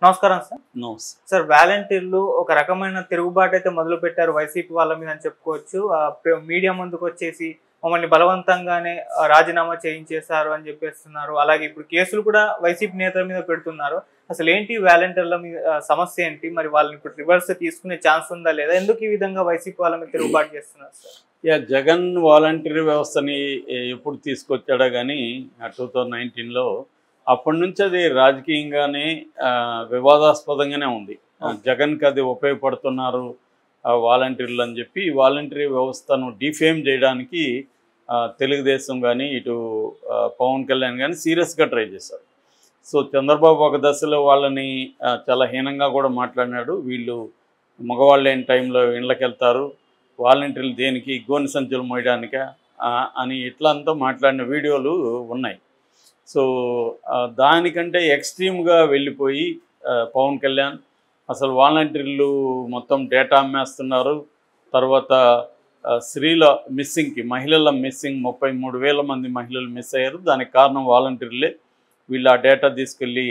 నమస్కారం సార్. నమస్తే. సార్ వాలంటీర్లు ఒక రకమైన తిరుగుబాటు అయితే మొదలుపెట్టారు వైసీపీ వాళ్ళ మీద అని చెప్పుకోవచ్చు. మీడియా ముందుకు వచ్చేసి మమ్మల్ని బలవంతంగానే రాజీనామా చేయించేశారు అని చెప్పేస్తున్నారు. అలాగే ఇప్పుడు కేసులు కూడా వైసీపీ నేతల మీద పెడుతున్నారు. అసలు ఏంటి వాలంటీర్ల మీద సమస్య ఏంటి? మరి వాళ్ళని ఇప్పుడు రివర్స్ తీసుకునే ఛాన్స్ ఉందా లేదా? ఎందుకు ఈ విధంగా వైసీపీ వాళ్ళ మీద తిరుగుబాటు చేస్తున్నారు సార్? జగన్ వాలంటీర్ వ్యవస్థని ఎప్పుడు తీసుకొచ్చాడో కానీ 2019లో అప్పటి నుంచి అది రాజకీయంగానే వివాదాస్పదంగానే ఉంది. జగన్కి అది ఉపయోగపడుతున్నారు వాలంటీర్లు అని చెప్పి వాలంటీర్ వ్యవస్థను డిఫేమ్ చేయడానికి తెలుగుదేశం కానీ ఇటు పవన్ కళ్యాణ్ కానీ సీరియస్గా ట్రై చేశారు. సో చంద్రబాబు ఒక దశలో వాళ్ళని చాలా హీనంగా కూడా మాట్లాడినాడు. వీళ్ళు మగవాళ్ళు లేని టైంలో ఇళ్ళకి వెళ్తారు, వాలంటీర్లు దేనికి, గోనె సంచులు మోయడానిక అని ఇట్లా అంతా మాట్లాడిన వీడియోలు ఉన్నాయి. సో దానికంటే ఎక్స్ట్రీమ్గా వెళ్ళిపోయి పవన్ కళ్యాణ్ అసలు వాలంటీర్లు మొత్తం డేటా అమ్మేస్తున్నారు, తర్వాత స్త్రీల మిస్సింగ్కి, మహిళల మిస్సింగ్ 33,000 మంది మహిళలు మిస్ అయ్యారు, దానికి కారణం వాలంటీర్లే, వీళ్ళు ఆ డేటా తీసుకెళ్ళి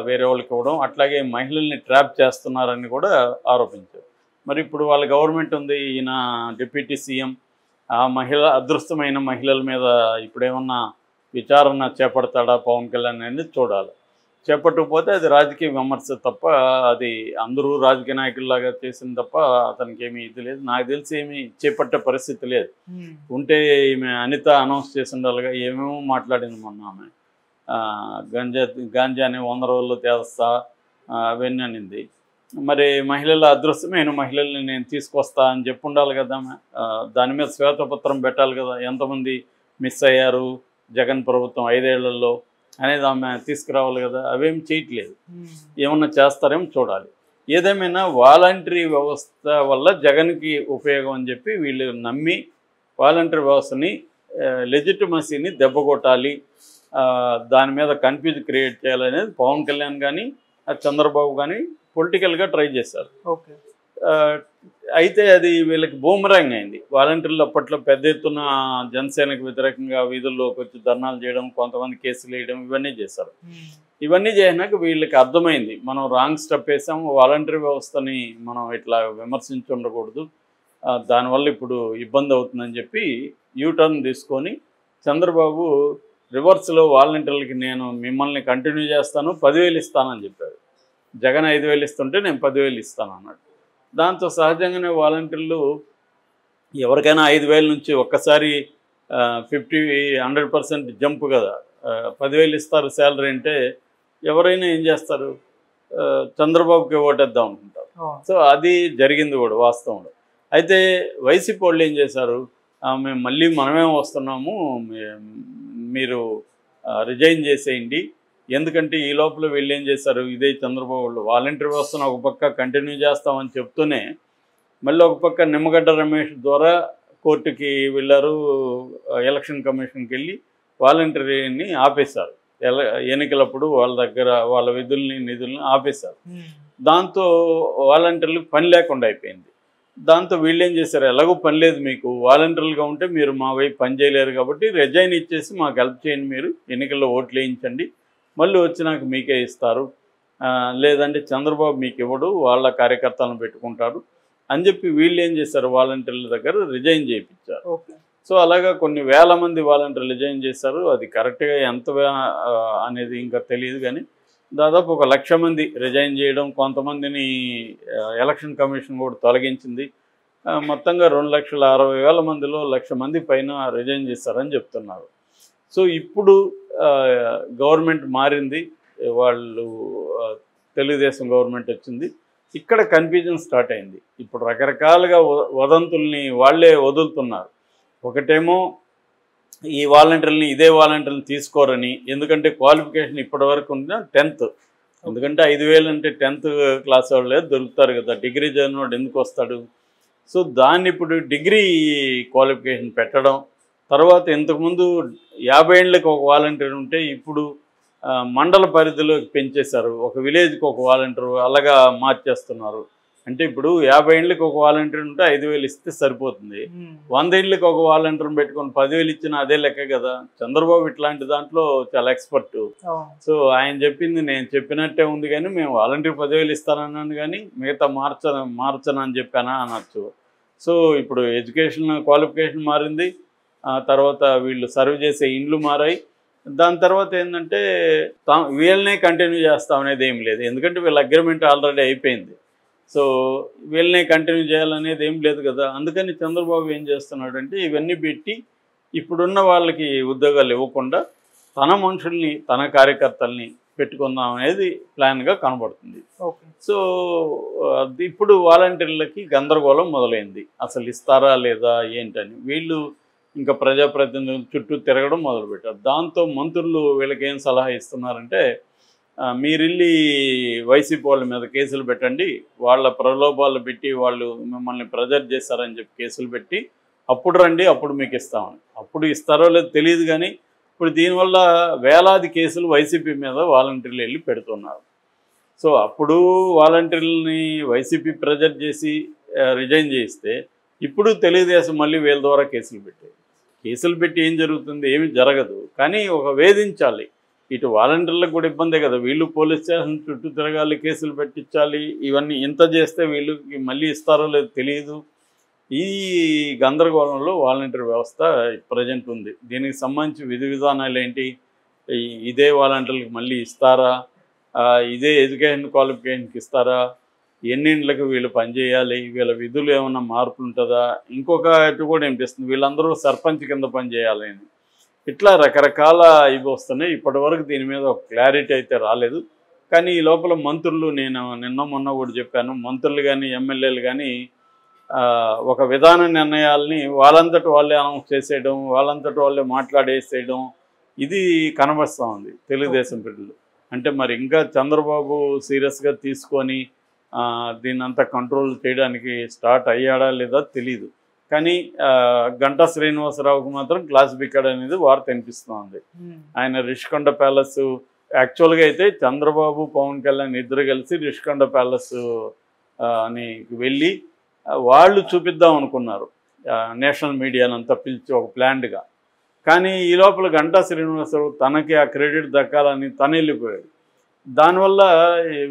వేరే వాళ్ళకి ఇవ్వడం, అట్లాగే మహిళల్ని ట్రాప్ చేస్తున్నారని కూడా ఆరోపించారు. మరి ఇప్పుడు వాళ్ళ గవర్నమెంట్ ఉంది, ఈయన డిప్యూటీ సీఎం ఆ అదృష్టమైన మహిళల మీద ఇప్పుడేమన్నా విచారణ చేపడతాడా పవన్ కళ్యాణ్ అనేది చూడాలి. చేపట్టకపోతే అది రాజకీయ విమర్శ తప్ప, అది అందరూ రాజకీయ నాయకుల్లాగా చేసింది తప్ప అతనికి ఏమీ ఇది లేదు. నాకు తెలిసి ఏమీ చేపట్టే పరిస్థితి లేదు. ఉంటే ఈమె అనిత అనౌన్స్ చేసి ఉండాలిగా, ఏమేమో మాట్లాడింది మొన్న ఆమె. గాంజాని 100 రోజుల్లో తేస్తా అవన్నీ అనింది. మరి మహిళల అదృష్టమైన మహిళల్ని నేను తీసుకొస్తా అని చెప్పి ఉండాలి కదా. దాని మీద శ్వేతపత్రం పెట్టాలి కదా, ఎంతమంది మిస్ అయ్యారు జగన్ ప్రభుత్వం 5 ఏళ్లలో అనేది ఆమె తీసుకురావాలి కదా. అవేం చేయట్లేదు. ఏమన్నా చేస్తారేమో చూడాలి. ఏదేమైనా వాలంటరీ వ్యవస్థ వల్ల జగన్కి ఉపయోగం అని చెప్పి వీళ్ళు నమ్మి వాలంటరీ వ్యవస్థని లెజిటిమసీని దెబ్బకొట్టాలి, దాని మీద కన్ఫ్యూజ్ క్రియేట్ చేయాలనేది పవన్ కళ్యాణ్ కానీ చంద్రబాబు కానీ పొలిటికల్గా ట్రై చేశారు. ఓకే. అయితే అది వీళ్ళకి బూమరాంగ్ అయింది. వాలంటీర్లు అప్పట్లో పెద్ద ఎత్తున జనసేనకు వ్యతిరేకంగా వీధుల్లోకి వచ్చి ధర్నాలు చేయడం, కొంతమంది కేసులు వేయడం, ఇవన్నీ చేశారు. ఇవన్నీ చేసినాక వీళ్ళకి అర్థమైంది, మనం రాంగ్ స్టెప్ వేసాము, వాలంటీర్ వ్యవస్థని మనం ఇట్లా విమర్శించి ఉండకూడదు, దానివల్ల ఇప్పుడు ఇబ్బంది అవుతుందని చెప్పి యూటర్న్ తీసుకొని చంద్రబాబు రివర్స్లో వాలంటీర్లకి నేను మిమ్మల్ని కంటిన్యూ చేస్తాను, 10,000 ఇస్తానని చెప్పాడు. జగన్ 5,000 ఇస్తుంటే నేను 10,000 ఇస్తాను అన్నాడు. దాంతో సహజంగానే వాలంటీర్లు ఎవరికైనా 5,000 నుంచి ఒక్కసారి 100% జంప్ కదా, 10,000 ఇస్తారు శాలరీ అంటే ఎవరైనా ఏం చేస్తారు, చంద్రబాబుకి ఓటేద్దాం అనుకుంటారు. సో అది జరిగింది కూడా వాస్తవం. అయితే వైసీపీ వాళ్ళు ఏం చేశారు, మేము మళ్ళీ మనమే వస్తున్నాము, మీరు రిజైన్ చేసేయండి, ఎందుకంటే ఈ లోపల వీళ్ళు ఏం చేశారు, ఇదే చంద్రబాబు వాళ్ళు వాలంటీర్ వ్యవస్థను ఒక పక్క కంటిన్యూ చేస్తామని చెప్తూనే మళ్ళీ ఒక పక్క నిమ్మగడ్డ రమేష్ ద్వారా కోర్టుకి వెళ్ళారు, ఎలక్షన్ కమిషన్కి వెళ్ళి వాలంటీర్ని ఆపేశారు. ఎన్నికలప్పుడు వాళ్ళ దగ్గర వాళ్ళ నిధుల్ని ఆపేశారు. దాంతో వాలంటీర్లకు పని లేకుండా అయిపోయింది. దాంతో వీళ్ళు ఏం చేశారు, ఎలాగో పని లేదు మీకు, వాలంటీర్లుగా ఉంటే మీరు మా వైపు పని చేయలేరు కాబట్టి రిజైన్ ఇచ్చేసి మాకు హెల్ప్ చేయండి, మీరు ఎన్నికల్లో ఓట్లు వేయించండి, మళ్ళీ వచ్చినాక మీకే ఇస్తారు, లేదంటే చంద్రబాబు మీకు ఇవ్వడు, వాళ్ళ కార్యకర్తలను పెట్టుకుంటారు అని చెప్పి వీళ్ళు ఏం చేశారు, వాలంటీర్ల దగ్గర రిజైన్ చేయించారు. సో అలాగా కొన్ని వేల మంది వాలంటీర్లు రిజైన్ చేశారు. అది కరెక్ట్గా ఎంత అనేది ఇంకా తెలియదు, కానీ దాదాపు 1,00,000 మంది రిజైన్ చేయడం, కొంతమందిని ఎలక్షన్ కమిషన్ కూడా తొలగించింది. మొత్తంగా 2,60,000 మందిలో 1,00,000 మంది పైన రిజైన్ చేశారని చెప్తున్నారు. సో ఇప్పుడు గవర్నమెంట్ మారింది, వాళ్ళు తెలుగుదేశం గవర్నమెంట్ వచ్చింది, ఇక్కడ కన్ఫ్యూజన్ స్టార్ట్ అయింది. ఇప్పుడు రకరకాలుగా వదంతుల్ని వాళ్ళే వదులుతున్నారు. ఒకటేమో ఈ వాలంటీర్ని, ఇదే వాలంటీర్ని తీసుకోరని, ఎందుకంటే క్వాలిఫికేషన్ ఇప్పటివరకు ఉన్న 10th, ఎందుకంటే 5,000 అంటే 10th క్లాస్ వాళ్ళే దొరుకుతారు కదా, డిగ్రీ చదివినవాడు ఎందుకు వస్తాడు. సో దాన్ని ఇప్పుడు డిగ్రీ క్వాలిఫికేషన్ పెట్టడం, తర్వాత ఇంతకుముందు 50 ఏళ్ళకి ఒక వాలంటీర్ ఉంటే ఇప్పుడు మండల పరిధిలోకి పెంచేశారు, ఒక విలేజ్కి ఒక వాలంటీర్ అలాగా మార్చేస్తున్నారు. అంటే ఇప్పుడు 50 ఇండ్లకి ఒక వాలంటీర్ ఉంటే 5,000 ఇస్తే సరిపోతుంది. 100 ఇండ్లకి ఒక వాలంటీర్ని పెట్టుకొని 10,000 ఇచ్చినా అదే లెక్క కదా. చంద్రబాబు ఇట్లాంటి దాంట్లో చాలా ఎక్స్పర్టు. సో ఆయన చెప్పింది నేను చెప్పినట్టే ఉంది, కానీ మేము వాలంటీర్ 10,000 ఇస్తానన్నాను కానీ మిగతా మార్చను అని చెప్పానా అనొచ్చు. సో ఇప్పుడు ఎడ్యుకేషన్ క్వాలిఫికేషన్ మారింది, తర్వాత వీళ్ళు సర్వ్ చేసే ఇండ్లు మారాయి. దాని తర్వాత ఏంటంటే వీళ్ళనే కంటిన్యూ చేస్తాం అనేది ఏం లేదు, ఎందుకంటే వీళ్ళ అగ్రిమెంట్ ఆల్రెడీ అయిపోయింది. సో వీళ్ళనే కంటిన్యూ చేయాలనేది ఏం లేదు కదా. అందుకని చంద్రబాబు ఏం చేస్తున్నాడంటే ఇవన్నీ పెట్టి ఇప్పుడున్న వాళ్ళకి ఉద్యోగాలు ఇవ్వకుండా తన మనుషుల్ని తన కార్యకర్తల్ని పెట్టుకుందాం అనేది ప్లాన్గా కనబడుతుంది. సో ఇప్పుడు వాలంటీర్లకి గందరగోళం మొదలైంది, అసలు ఇస్తారా లేదా ఏంటని. వీళ్ళు ఇంకా ప్రజాప్రతినిధుల చుట్టూ తిరగడం మొదలుపెట్టారు. దాంతో మంత్రులు వీళ్ళకి ఏం సలహా ఇస్తున్నారంటే మీరిల్లి వైసీపీ వాళ్ళ మీద కేసులు పెట్టండి, వాళ్ళ ప్రలోభాలు పెట్టి వాళ్ళు మిమ్మల్ని ప్రెజర్ చేస్తారని చెప్పి కేసులు పెట్టి అప్పుడు రండి, అప్పుడు మీకు ఇస్తామని. అప్పుడు ఇస్తారో లేదో తెలియదు, కానీ ఇప్పుడు దీనివల్ల వేలాది కేసులు వైసీపీ మీద వాలంటీర్లు వెళ్ళి పెడుతున్నారు. సో అప్పుడు వాలంటీర్లని వైసీపీ ప్రెజర్ చేసి రిజైన్ చేయిస్తే ఇప్పుడు తెలుగుదేశం మళ్ళీ వీళ్ళ ద్వారా కేసులు పెట్టి ఏం జరుగుతుంది? ఏమి జరగదు. కానీ ఒక వేధించాలి, ఇటు వాలంటీర్లకు కూడా ఇబ్బందే కదా, వీళ్ళు పోలీస్ స్టేషన్ చుట్టూ తిరగాలి, కేసులు పెట్టించాలి. ఇవన్నీ ఇంత చేస్తే వీళ్ళకి మళ్ళీ ఇస్తారో లేదో తెలియదు. ఈ గందరగోళంలో వాలంటీర్ వ్యవస్థ ప్రజెంట్ ఉంది. దీనికి సంబంధించి విధి విధానాలు ఏంటి, ఇదే వాలంటీర్లకు మళ్ళీ ఇస్తారా, ఇదే ఎడ్యుకేషన్ క్వాలిఫికేషన్కి ఇస్తారా, ఎన్నింటికి వీళ్ళు పనిచేయాలి, వీళ్ళ విధులు ఏమన్నా మార్పులు ఉంటుందా, ఇంకొకటి కూడా అనిపిస్తుంది వీళ్ళందరూ సర్పంచ్ కింద పనిచేయాలని. ఇట్లా రకరకాల ఇవి వస్తున్నాయి. ఇప్పటి వరకు దీని మీద ఒక క్లారిటీ అయితే రాలేదు. కానీ ఈ లోపల మంత్రులు, నేను నిన్న మొన్న కూడా చెప్పాను, మంత్రులు కానీ ఎమ్మెల్యేలు కానీ ఒక విధాన నిర్ణయాల్ని వాళ్ళంతటి వాళ్ళే అనౌన్స్ చేసేయడం, వాళ్ళంతటి వాళ్ళే మాట్లాడేసేయడం, ఇది కనబడుతూ ఉంది తెలుగుదేశం బిడ్డలు. అంటే మరి ఇంకా చంద్రబాబు సీరియస్గా తీసుకొని దీన్నంతా కంట్రోల్ చేయడానికి స్టార్ట్ అయ్యాడా లేదా తెలీదు. కానీ గంటా శ్రీనివాసరావుకు మాత్రం క్లాస్ బిక్కాడు అనేది వార్త వినిపిస్తుంది. ఆయన రిషికొండ ప్యాలెస్, యాక్చువల్గా అయితే చంద్రబాబు పవన్ కళ్యాణ్ ఇద్దరు కలిసి రిషికొండ ప్యాలెస్ అని వెళ్ళి వాళ్ళు చూపిద్దాం అనుకున్నారు, నేషనల్ మీడియానంతా పిలిచి ఒక ప్లాన్డ్గా. కానీ ఈ లోపల గంటా శ్రీనివాసరావు తనకి ఆ క్రెడిట్ దక్కాలని తను వెళ్ళిపోయాడు. దానివల్ల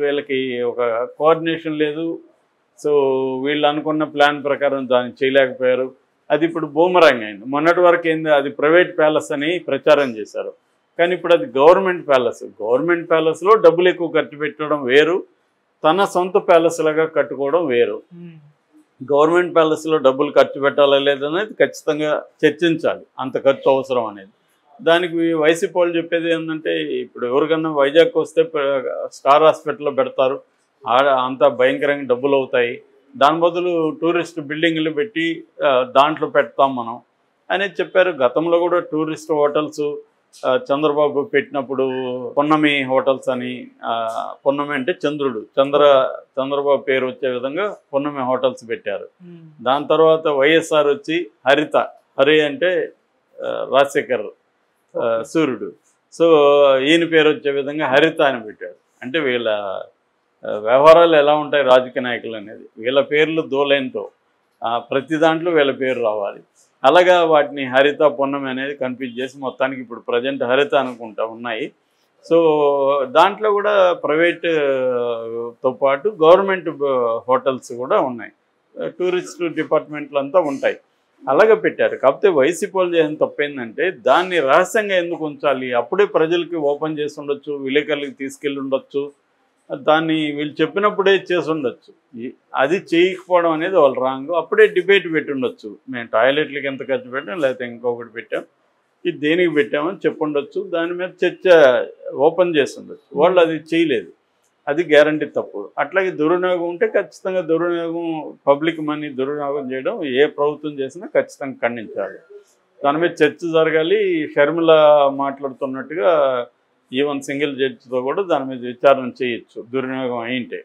వీళ్ళకి ఒక కోఆర్డినేషన్ లేదు. సో వీళ్ళు అనుకున్న ప్లాన్ ప్రకారం దాన్ని చేయలేకపోయారు. అది ఇప్పుడు బూమరాంగ్ అయింది. మొన్నటి వరకు ఏంది, అది ప్రైవేట్ ప్యాలెస్ అని ప్రచారం చేశారు, కానీ ఇప్పుడు అది గవర్నమెంట్ ప్యాలెస్. గవర్నమెంట్ ప్యాలెస్లో డబ్బులు ఎక్కువ ఖర్చు పెట్టడం వేరు, తన సొంత ప్యాలెస్ లాగా కట్టుకోవడం వేరు. గవర్నమెంట్ ప్యాలెస్లో డబ్బులు ఖర్చు పెట్టాలా లేదనేది ఖచ్చితంగా చర్చించాలి, అంత ఖర్చు అవసరం అనేది. దానికి వైసీపీ వాళ్ళు చెప్పేది ఏంటంటే ఇప్పుడు ఎవరికన్నా వైజాగ్ వస్తే స్టార్ హాస్పిటల్లో పెడతారు, అంతా భయంకరంగా డబ్బులు అవుతాయి, దాని బదులు టూరిస్ట్ బిల్డింగ్లు పెట్టి దాంట్లో పెడతాం మనం అనేది చెప్పారు. గతంలో కూడా టూరిస్ట్ హోటల్స్ చంద్రబాబు పెట్టినప్పుడు పొన్నమి హోటల్స్ అని, పొన్నమి అంటే చంద్రుడు, చంద్రబాబు పేరు వచ్చే విధంగా పొన్నమి హోటల్స్ పెట్టారు. దాని తర్వాత వైఎస్ఆర్ వచ్చి హరి అంటే రాజశేఖర్ సూర్యుడు, సో ఈయన పేరు వచ్చే విధంగా హరిత అని పెట్టాడు. అంటే వీళ్ళ వ్యవహారాలు ఎలా ఉంటాయి రాజకీయ నాయకులు అనేది, వీళ్ళ పేర్లు దోలైనతో ప్రతి దాంట్లో వీళ్ళ పేరు రావాలి. అలాగా వాటిని హరిత పొన్నమి అనేది కన్ఫ్యూజ్ చేసి మొత్తానికి ఇప్పుడు ప్రజెంట్ హరిత అనుకుంటా ఉన్నాయి. సో దాంట్లో కూడా ప్రైవేట్తో పాటు గవర్నమెంట్ హోటల్స్ కూడా ఉన్నాయి, టూరిస్ట్ డిపార్ట్మెంట్లు అంతా ఉంటాయి, అలాగే పెట్టారు. కాకపోతే వైసీపీ వాళ్ళు చేసిన తప్పేందంటే దాన్ని రహస్యంగా ఎందుకు ఉంచాలి, అప్పుడే ప్రజలకి ఓపెన్ చేసి ఉండొచ్చు, విలేకరులకి తీసుకెళ్ళి ఉండొచ్చు, దాన్ని వీళ్ళు చెప్పినప్పుడే చేసి ఉండొచ్చు. అది చేయకపోవడం అనేది వాళ్ళు రాంగ్. అప్పుడే డిబేట్ పెట్టి ఉండొచ్చు, మేము టాయిలెట్లకి ఎంత ఖర్చు పెట్టాం లేకపోతే ఇంకొకటి పెట్టాం, ఇది దేనికి పెట్టామని చెప్పుండొచ్చు, దాని మీద చర్చ ఓపెన్ చేసి ఉండొచ్చు. వాళ్ళు అది చేయలేదు, అది గ్యారంటీ తప్పు. అట్లాగే దుర్వినియోగం ఉంటే ఖచ్చితంగా దుర్వినియోగం, పబ్లిక్ మనీ దుర్వినియోగం చేయడం ఏ ప్రభుత్వం చేసినా ఖచ్చితంగా ఖండించాలి, దాని మీద చర్చ జరగాలి. షర్మిల మాట్లాడుతున్నట్టుగా ఈవెన్ సింగిల్ జడ్జితో కూడా దాని మీద విచారణ చేయొచ్చు దుర్వినియోగం అయింటే.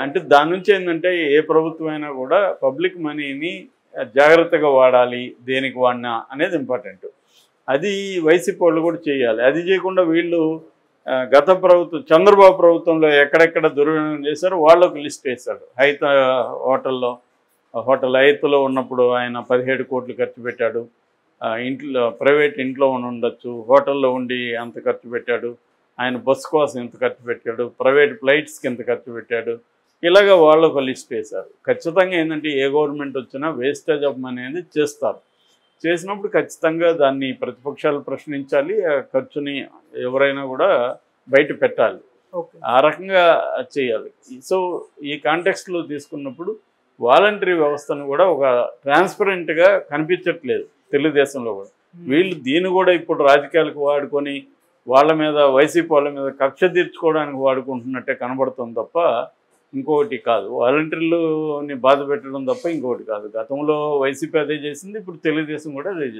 అంటే దాని నుంచి ఏంటంటే ఏ ప్రభుత్వం అయినా కూడా పబ్లిక్ మనీని జాగ్రత్తగా వాడాలి, దేనికి వాడినా అనేది ఇంపార్టెంట్. అది వైసీపీ వాళ్ళు కూడా చేయాలి. అది చేయకుండా వీళ్ళు గత ప్రభుత్వం చంద్రబాబు ప్రభుత్వంలో ఎక్కడెక్కడ దుర్వినియోగం చేశారో వాళ్ళకు లిస్ట్ వేశాడు. హోటల్ హైత్లో ఉన్నప్పుడు ఆయన 17 కోట్లు ఖర్చు పెట్టాడు. ఇంట్లో ప్రైవేట్ ఇంట్లో ఉండొచ్చు, హోటల్లో ఉండి అంత ఖర్చు పెట్టాడు. ఆయన బస్సు కోసం ఇంత ఖర్చు పెట్టాడు, ప్రైవేట్ ఫ్లైట్స్కి ఇంత ఖర్చు పెట్టాడు. ఇలాగ వాళ్ళు ఒక లిస్ట్ వేశారు. ఖచ్చితంగా ఏంటంటే ఏ గవర్నమెంట్ వచ్చినా వేస్టేజ్ ఆఫ్ మనీ అనేది చేస్తారు. చేసినప్పుడు ఖచ్చితంగా దాన్ని ప్రతిపక్షాలు ప్రశ్నించాలి, ఆ ఖర్చుని ఎవరైనా కూడా బయట పెట్టాలి. ఆ రకంగా చేయాలి. సో ఈ కాంటెక్స్ట్లో తీసుకున్నప్పుడు వాలంటరీ వ్యవస్థను కూడా ఒక ట్రాన్స్పరెంట్గా కనిపించట్లేదు తెలుగుదేశంలో కూడా. వీళ్ళు దీన్ని కూడా ఇప్పుడు రాజకీయాలకు వాడుకొని వాళ్ళ మీద వైసీపీ వాళ్ళ మీద కక్ష తీర్చుకోవడానికి వాడుకుంటున్నట్టే కనబడుతుంది తప్ప ఇంకొకటి కాదు. వాలంటీర్లని బాధ పెట్టడం తప్ప ఇంకొకటి కాదు. గతంలో వైసీపీ అదే చేసింది, ఇప్పుడు తెలుగుదేశం కూడా అదే చేస్తుంది.